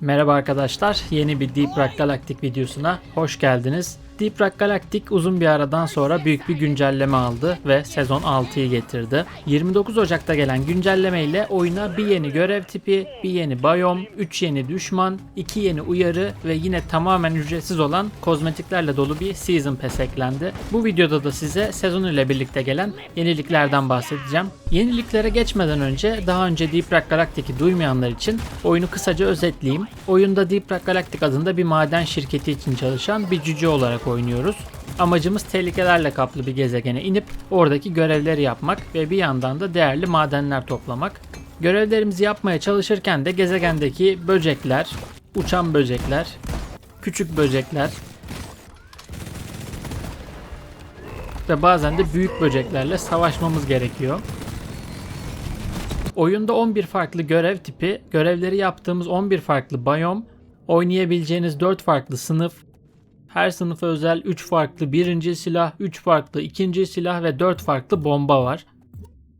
Merhaba arkadaşlar, yeni bir Deep Rock Galactic videosuna hoş geldiniz. Deep Rock Galactic uzun bir aradan sonra büyük bir güncelleme aldı ve sezon 6'yı getirdi. 29 Ocak'ta gelen güncelleme ile oyuna bir yeni görev tipi, bir yeni biyom, 3 yeni düşman, 2 yeni uyarı ve yine tamamen ücretsiz olan kozmetiklerle dolu bir Season Pass eklendi. Bu videoda da size sezon ile birlikte gelen yeniliklerden bahsedeceğim. Yeniliklere geçmeden önce daha önce Deep Rock Galactic'i duymayanlar için oyunu kısaca özetleyeyim. Oyunda Deep Rock Galactic adında bir maden şirketi için çalışan bir cüce olarak oynuyoruz. Amacımız tehlikelerle kaplı bir gezegene inip oradaki görevleri yapmak ve bir yandan da değerli madenler toplamak. Görevlerimizi yapmaya çalışırken de gezegendeki böcekler, uçan böcekler, küçük böcekler ve bazen de büyük böceklerle savaşmamız gerekiyor. Oyunda 11 farklı görev tipi, görevleri yaptığımız 11 farklı biyom, oynayabileceğiniz 4 farklı sınıf, her sınıfa özel 3 farklı birinci silah, 3 farklı ikinci silah ve 4 farklı bomba var.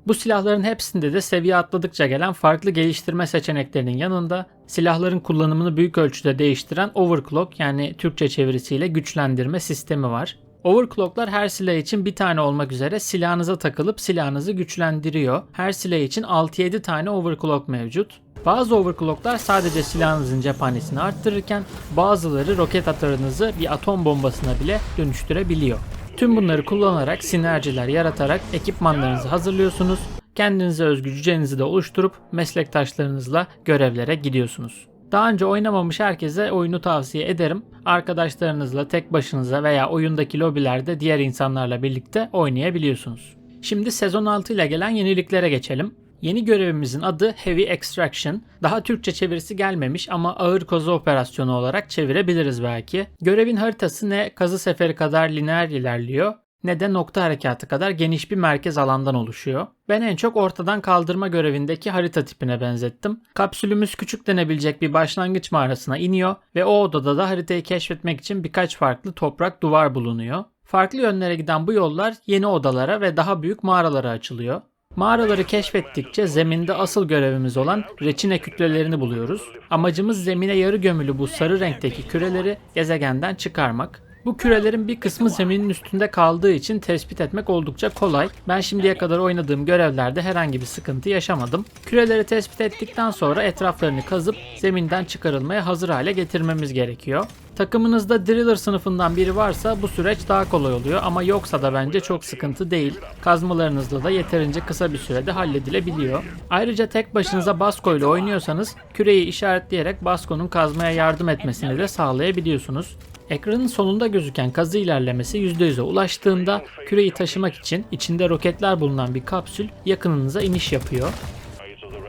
Bu silahların hepsinde de seviye atladıkça gelen farklı geliştirme seçeneklerinin yanında silahların kullanımını büyük ölçüde değiştiren overclock, yani Türkçe çevirisiyle güçlendirme sistemi var. Overclocklar her silah için bir tane olmak üzere silahınıza takılıp silahınızı güçlendiriyor. Her silah için 6-7 tane overclock mevcut. Bazı overclocklar sadece silahınızın cephanesini arttırırken bazıları roket atarınızı bir atom bombasına bile dönüştürebiliyor. Tüm bunları kullanarak sinerjiler yaratarak ekipmanlarınızı hazırlıyorsunuz. Kendinize özgü cücenizi de oluşturup meslektaşlarınızla görevlere gidiyorsunuz. Daha önce oynamamış herkese oyunu tavsiye ederim. Arkadaşlarınızla tek başınıza veya oyundaki lobilerde diğer insanlarla birlikte oynayabiliyorsunuz. Şimdi sezon 6 ile gelen yeniliklere geçelim. Yeni görevimizin adı Heavy Extraction. Daha Türkçe çevirisi gelmemiş ama ağır kazı operasyonu olarak çevirebiliriz belki. Görevin haritası ne kazı seferi kadar lineer ilerliyor ne de nokta harekatı kadar geniş bir merkez alandan oluşuyor. Ben en çok ortadan kaldırma görevindeki harita tipine benzettim. Kapsülümüz küçük denebilecek bir başlangıç mağarasına iniyor ve o odada da haritayı keşfetmek için birkaç farklı toprak duvar bulunuyor. Farklı yönlere giden bu yollar yeni odalara ve daha büyük mağaralara açılıyor. Mağaraları keşfettikçe zeminde asıl görevimiz olan reçine kütlelerini buluyoruz. Amacımız zemine yarı gömülü bu sarı renkteki küreleri gezegenden çıkarmak. Bu kürelerin bir kısmı zeminin üstünde kaldığı için tespit etmek oldukça kolay. Ben şimdiye kadar oynadığım görevlerde herhangi bir sıkıntı yaşamadım. Küreleri tespit ettikten sonra etraflarını kazıp zeminden çıkarılmaya hazır hale getirmemiz gerekiyor. Takımınızda Driller sınıfından biri varsa bu süreç daha kolay oluyor ama yoksa da bence çok sıkıntı değil. Kazmalarınızla da yeterince kısa bir sürede halledilebiliyor. Ayrıca tek başınıza Basko ile oynuyorsanız küreyi işaretleyerek Basko'nun kazmaya yardım etmesini de sağlayabiliyorsunuz. Ekranın sonunda gözüken kazı ilerlemesi %100'e ulaştığında küreyi taşımak için içinde roketler bulunan bir kapsül yakınınıza iniş yapıyor.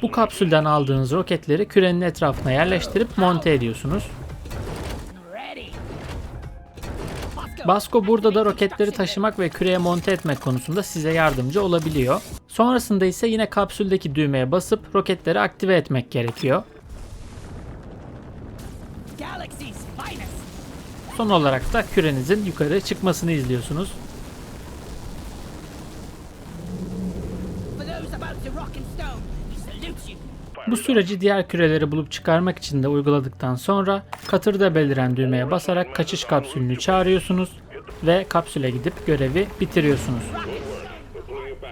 Bu kapsülden aldığınız roketleri kürenin etrafına yerleştirip monte ediyorsunuz. Basko burada da roketleri taşımak ve küreye monte etmek konusunda size yardımcı olabiliyor. Sonrasında ise yine kapsüldeki düğmeye basıp roketleri aktive etmek gerekiyor. Son olarak da kürenizin yukarı çıkmasını izliyorsunuz. Bu süreci diğer küreleri bulup çıkarmak için de uyguladıktan sonra katırda beliren düğmeye basarak kaçış kapsülünü çağırıyorsunuz ve kapsüle gidip görevi bitiriyorsunuz.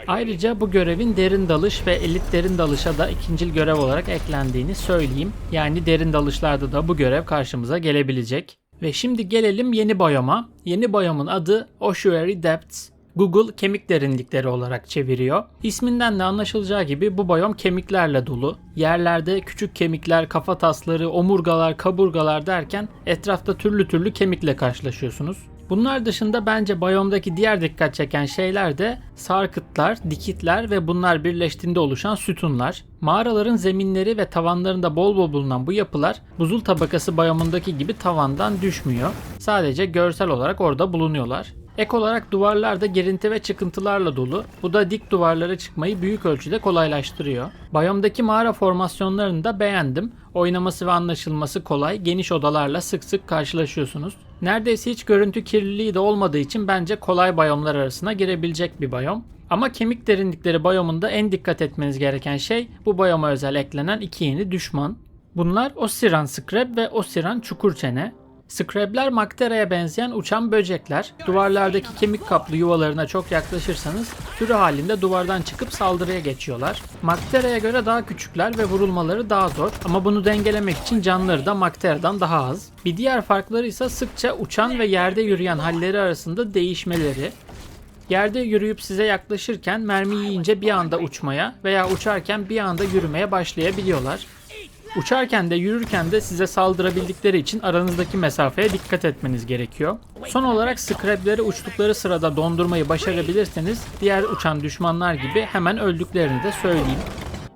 Ayrıca bu görevin derin dalış ve elit derin dalışa da ikincil görev olarak eklendiğini söyleyeyim. Yani derin dalışlarda da bu görev karşımıza gelebilecek. Ve şimdi gelelim yeni biyoma. Yeni biyomun adı Ossuary Depths. Google kemik derinlikleri olarak çeviriyor. İsminden de anlaşılacağı gibi bu biyom kemiklerle dolu. Yerlerde küçük kemikler, kafatasları, omurgalar, kaburgalar derken etrafta türlü türlü kemikle karşılaşıyorsunuz. Bunlar dışında bence biyomdaki diğer dikkat çeken şeyler de sarkıtlar, dikitler ve bunlar birleştiğinde oluşan sütunlar. Mağaraların zeminleri ve tavanlarında bol bol bulunan bu yapılar buzul tabakası biyomundaki gibi tavandan düşmüyor. Sadece görsel olarak orada bulunuyorlar. Ek olarak duvarlar da girinti ve çıkıntılarla dolu. Bu da dik duvarlara çıkmayı büyük ölçüde kolaylaştırıyor. Biyomdaki mağara formasyonlarını da beğendim. Oynaması ve anlaşılması kolay, geniş odalarla sık sık karşılaşıyorsunuz. Neredeyse hiç görüntü kirliliği de olmadığı için bence kolay biyomlar arasına girebilecek bir biyom. Ama kemik derinlikleri biyomunda en dikkat etmeniz gereken şey bu biyoma özel eklenen 2 yeni düşman. Bunlar Osiran Scrab ve Osiran Çukurçene. Scrab'ler Maktera'ya benzeyen uçan böcekler. Duvarlardaki kemik kaplı yuvalarına çok yaklaşırsanız sürü halinde duvardan çıkıp saldırıya geçiyorlar. Maktera'ya göre daha küçükler ve vurulmaları daha zor ama bunu dengelemek için canları da Maktera'dan daha az. Bir diğer farkları ise sıkça uçan ve yerde yürüyen halleri arasında değişmeleri. Yerde yürüyüp size yaklaşırken mermi yiyince bir anda uçmaya veya uçarken bir anda yürümeye başlayabiliyorlar. Uçarken de yürürken de size saldırabildikleri için aranızdaki mesafeye dikkat etmeniz gerekiyor. Son olarak Scrab'leri uçtukları sırada dondurmayı başarabilirseniz diğer uçan düşmanlar gibi hemen öldüklerini de söyleyeyim.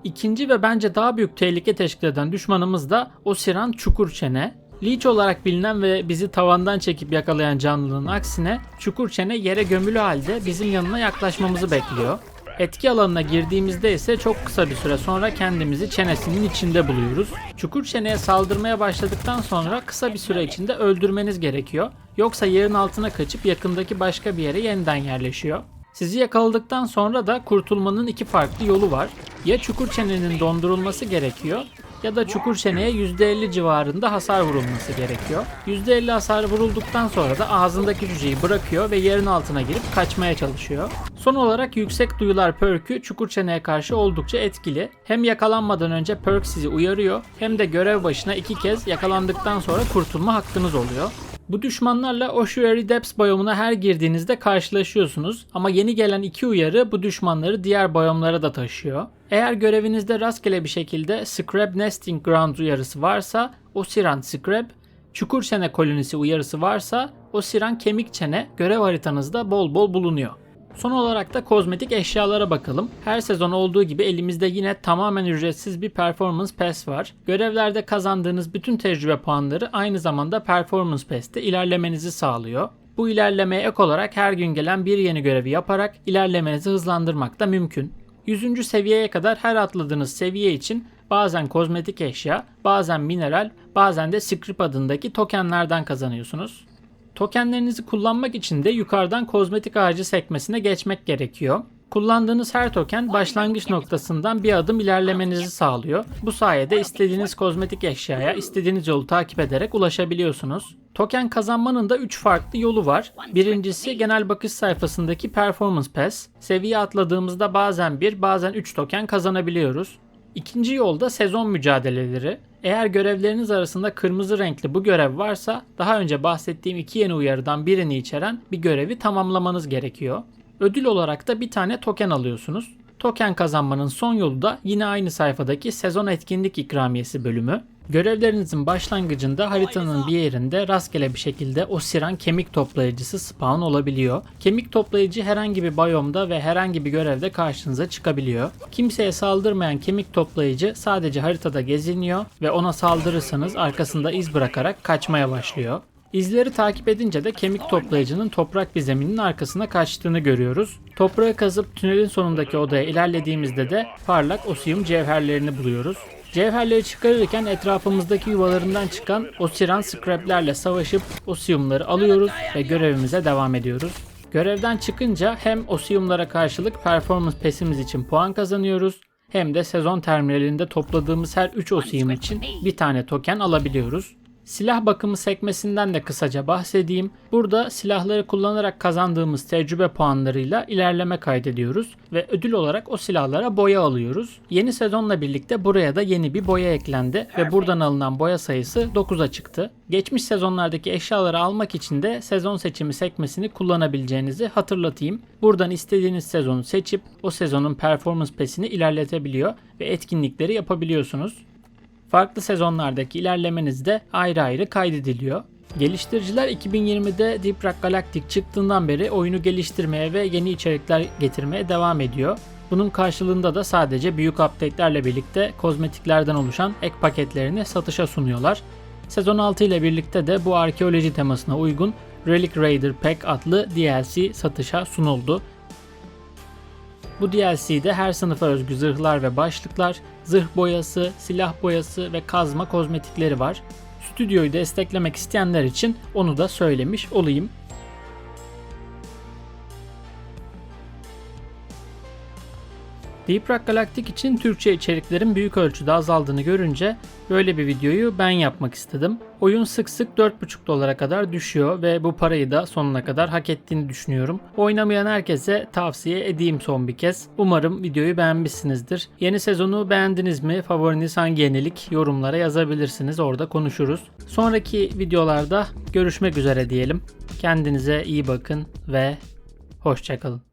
İkinci ve bence daha büyük tehlike teşkil eden düşmanımız da Osiran Çukurçene. Leech olarak bilinen ve bizi tavandan çekip yakalayan canlının aksine Çukurçene yere gömülü halde bizim yanına yaklaşmamızı bekliyor. Etki alanına girdiğimizde ise çok kısa bir süre sonra kendimizi çenesinin içinde buluyoruz. Çukurçene'ye saldırmaya başladıktan sonra kısa bir süre içinde öldürmeniz gerekiyor. Yoksa yerin altına kaçıp yakındaki başka bir yere yeniden yerleşiyor. Sizi yakaladıktan sonra da kurtulmanın iki farklı yolu var. Ya Çukurçene'nin dondurulması gerekiyor ya da Çukurçene'ye %50 civarında hasar vurulması gerekiyor. %50 hasar vurulduktan sonra da ağzındaki cüceyi bırakıyor ve yerin altına girip kaçmaya çalışıyor. Son olarak yüksek duyular perk'ü Çukurçene'ye karşı oldukça etkili. Hem yakalanmadan önce perk sizi uyarıyor hem de görev başına 2 kez yakalandıktan sonra kurtulma hakkınız oluyor. Bu düşmanlarla Ossuary Depths biyomuna her girdiğinizde karşılaşıyorsunuz ama yeni gelen 2 uyarı bu düşmanları diğer biyomlara da taşıyor. Eğer görevinizde rastgele bir şekilde Scrab Nesting Ground uyarısı varsa Osiran Scrab, Çukurçene kolonisi uyarısı varsa Osiran Kemikçene görev haritanızda bol bol bulunuyor. Son olarak da kozmetik eşyalara bakalım. Her sezon olduğu gibi elimizde yine tamamen ücretsiz bir Performance Pass var. Görevlerde kazandığınız bütün tecrübe puanları aynı zamanda Performance Pass'te ilerlemenizi sağlıyor. Bu ilerlemeye ek olarak her gün gelen bir yeni görevi yaparak ilerlemenizi hızlandırmak da mümkün. 100. seviyeye kadar her atladığınız seviye için bazen kozmetik eşya, bazen mineral, bazen de script adındaki tokenlerden kazanıyorsunuz. Tokenlerinizi kullanmak için de yukarıdan kozmetik ağacı sekmesine geçmek gerekiyor. Kullandığınız her token başlangıç noktasından bir adım ilerlemenizi sağlıyor. Bu sayede istediğiniz kozmetik eşyaya istediğiniz yolu takip ederek ulaşabiliyorsunuz. Token kazanmanın da 3 farklı yolu var. Birincisi genel bakış sayfasındaki Performance Pass. Seviye atladığımızda bazen 1 bazen 3 token kazanabiliyoruz. İkinci yolda sezon mücadeleleri. Eğer görevleriniz arasında kırmızı renkli bu görev varsa daha önce bahsettiğim 2 yeni uyarıdan birini içeren bir görevi tamamlamanız gerekiyor. Ödül olarak da bir tane token alıyorsunuz. Token kazanmanın son yolu da yine aynı sayfadaki sezon etkinlik ikramiyesi bölümü. Görevlerinizin başlangıcında haritanın bir yerinde rastgele bir şekilde Osiran kemik toplayıcısı spawn olabiliyor. Kemik toplayıcı herhangi bir biyomda ve herhangi bir görevde karşınıza çıkabiliyor. Kimseye saldırmayan kemik toplayıcı sadece haritada geziniyor ve ona saldırırsanız arkasında iz bırakarak kaçmaya başlıyor. İzleri takip edince de kemik toplayıcının toprak bir zeminin arkasına kaçtığını görüyoruz. Toprağı kazıp tünelin sonundaki odaya ilerlediğimizde de parlak osiyum cevherlerini buluyoruz. Cevherleri çıkarırken etrafımızdaki yuvalarından çıkan Osiran Scrab'lerle savaşıp osiyumları alıyoruz ve görevimize devam ediyoruz. Görevden çıkınca hem osiyumlara karşılık Performance Pass'imiz için puan kazanıyoruz hem de sezon terminalinde topladığımız her 3 osiyum için bir tane token alabiliyoruz. Silah bakımı sekmesinden de kısaca bahsedeyim. Burada silahları kullanarak kazandığımız tecrübe puanlarıyla ilerleme kaydediyoruz ve ödül olarak o silahlara boya alıyoruz. Yeni sezonla birlikte buraya da yeni bir boya eklendi ve buradan alınan boya sayısı 9'a çıktı. Geçmiş sezonlardaki eşyaları almak için de sezon seçimi sekmesini kullanabileceğinizi hatırlatayım. Buradan istediğiniz sezonu seçip o sezonun performance pass'ini ilerletebiliyor ve etkinlikleri yapabiliyorsunuz. Farklı sezonlardaki ilerlemeniz de ayrı ayrı kaydediliyor. Geliştiriciler 2020'de Deep Rock Galactic çıktığından beri oyunu geliştirmeye ve yeni içerikler getirmeye devam ediyor. Bunun karşılığında da sadece büyük update'lerle birlikte kozmetiklerden oluşan ek paketlerini satışa sunuyorlar. Sezon 6 ile birlikte de bu arkeoloji temasına uygun Relic Raider Pack adlı DLC satışa sunuldu. Bu DLC'de her sınıfa özgü zırhlar ve başlıklar, zırh boyası, silah boyası ve kazma kozmetikleri var. Stüdyoyu desteklemek isteyenler için onu da söylemiş olayım. Deep Rock Galactic için Türkçe içeriklerin büyük ölçüde azaldığını görünce böyle bir videoyu ben yapmak istedim. Oyun sık sık $4,5 kadar düşüyor ve bu parayı da sonuna kadar hak ettiğini düşünüyorum. Oynamayan herkese tavsiye edeyim son bir kez. Umarım videoyu beğenmişsinizdir. Yeni sezonu beğendiniz mi? Favoriniz hangi yenilik? Yorumlara yazabilirsiniz. Orada konuşuruz. Sonraki videolarda görüşmek üzere diyelim. Kendinize iyi bakın ve hoşça kalın.